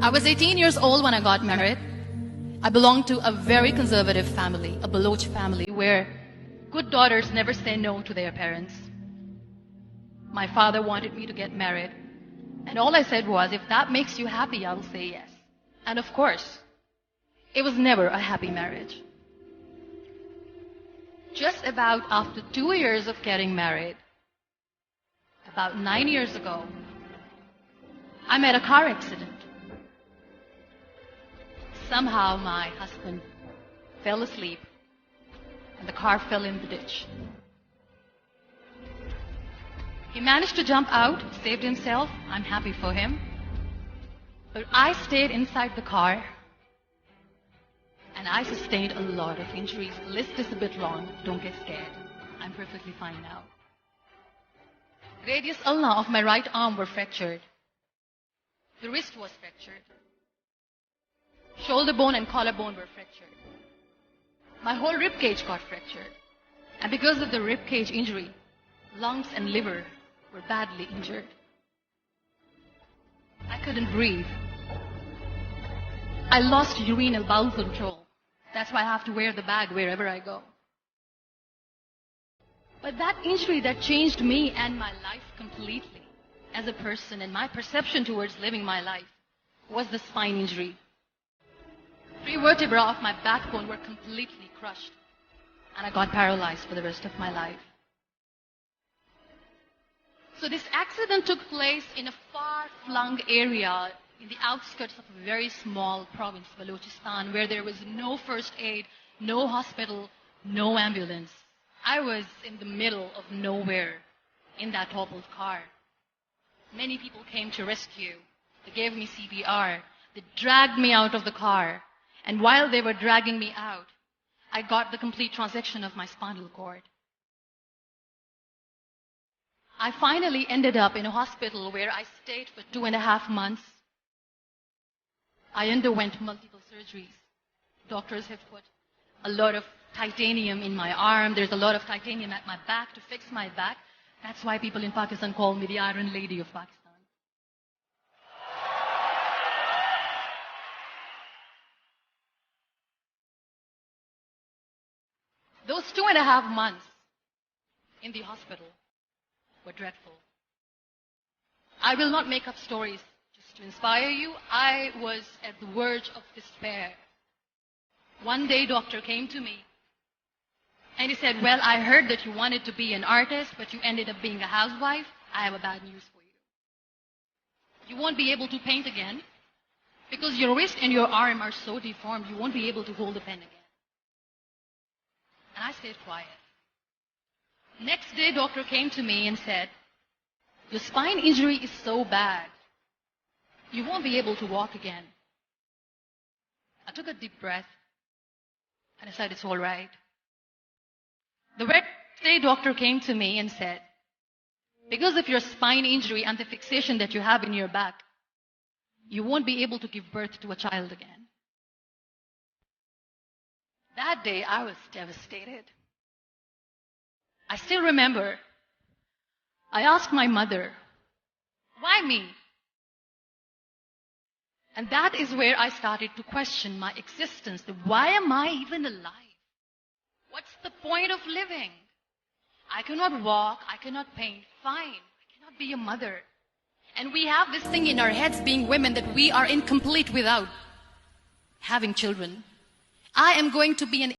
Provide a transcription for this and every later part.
I was 18 years old when I got married. I belonged to a very conservative family, a Baloch family, where good daughters never say no to their parents. My father wanted me to get married, and all I said was, if that makes you happy, I will say yes. And of course, it was never a happy marriage. Just about after 2 years of getting married, about 9 years ago, I met a car accident. Somehow my husband fell asleep and the car fell in the ditch. He managed to jump out, saved himself. I'm happy for him. But I stayed inside the car and I sustained a lot of injuries. The list is a bit long. Don't get scared. I'm perfectly fine now. Radius ulna of my right arm were fractured. The wrist was fractured. Shoulder bone and collarbone were fractured. My whole rib cage got fractured. And because of the rib cage injury, lungs and liver were badly injured. I couldn't breathe. I lost urinary bowel control. That's why I have to wear the bag wherever I go. But that injury that changed me and my life completely as a person and my perception towards living my life was the spine injury. 3 vertebrae of my backbone were completely crushed and I got paralyzed for the rest of my life. So this accident took place in a far-flung area in the outskirts of a very small province, Balochistan, where there was no first aid, no hospital, no ambulance. I was in the middle of nowhere in that toppled car. Many people came to rescue. They gave me CPR. They dragged me out of the car. And while they were dragging me out, I got the complete transection of my spinal cord. I finally ended up in a hospital where I stayed for 2.5 months. I underwent multiple surgeries. Doctors have put a lot of titanium in my arm. There's a lot of titanium at my back to fix my back. That's why people in Pakistan call me the Iron Lady of Pakistan. Those 2.5 months in the hospital were dreadful. I will not make up stories just to inspire you. I was at the verge of despair. One day, doctor came to me and he said, well, I heard that you wanted to be an artist, but you ended up being a housewife. I have a bad news for you. You won't be able to paint again because your wrist and your arm are so deformed, you won't be able to hold a pen again. And I stayed quiet. Next day, doctor came to me and said, your spine injury is so bad, you won't be able to walk again. I took a deep breath and I said, it's all right. The next day, doctor came to me and said, because of your spine injury and the fixation that you have in your back, you won't be able to give birth to a child again. That day, I was devastated. I still remember, I asked my mother, why me? And that is where I started to question my existence. Why am I even alive? What's the point of living? I cannot walk, I cannot paint, fine. I cannot be a mother. And we have this thing in our heads, being women, that we are incomplete without having children. I am going to be an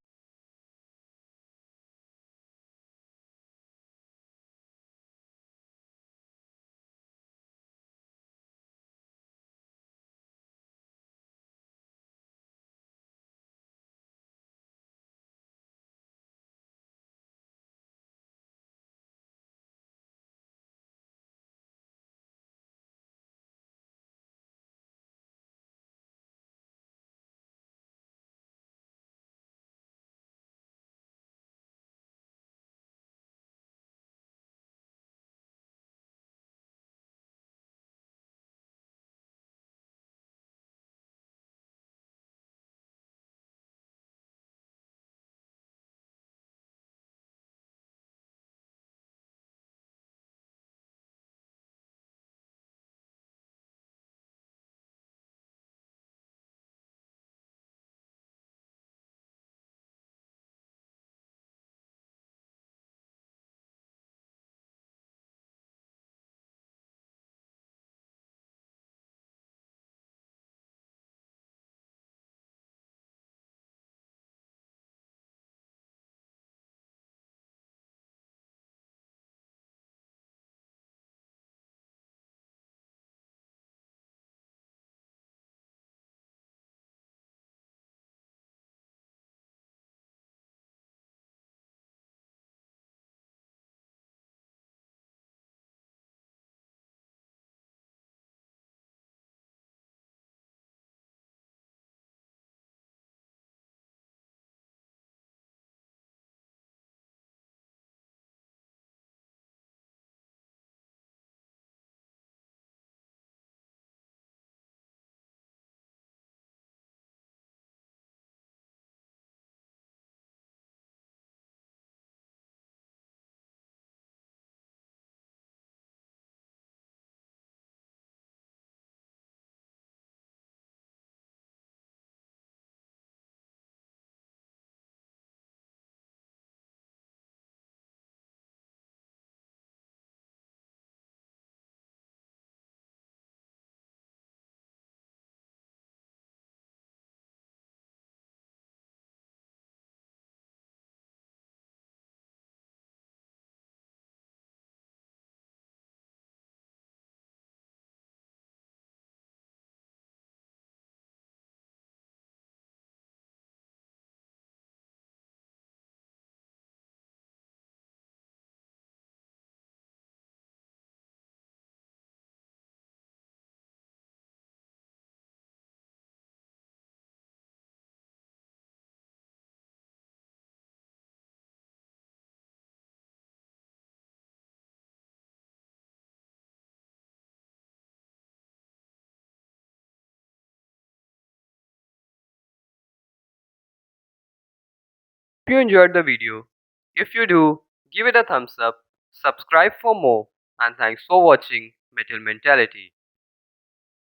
you enjoyed the video. If you do, give it a thumbs up, subscribe for more, and thanks for watching Metal Mentality.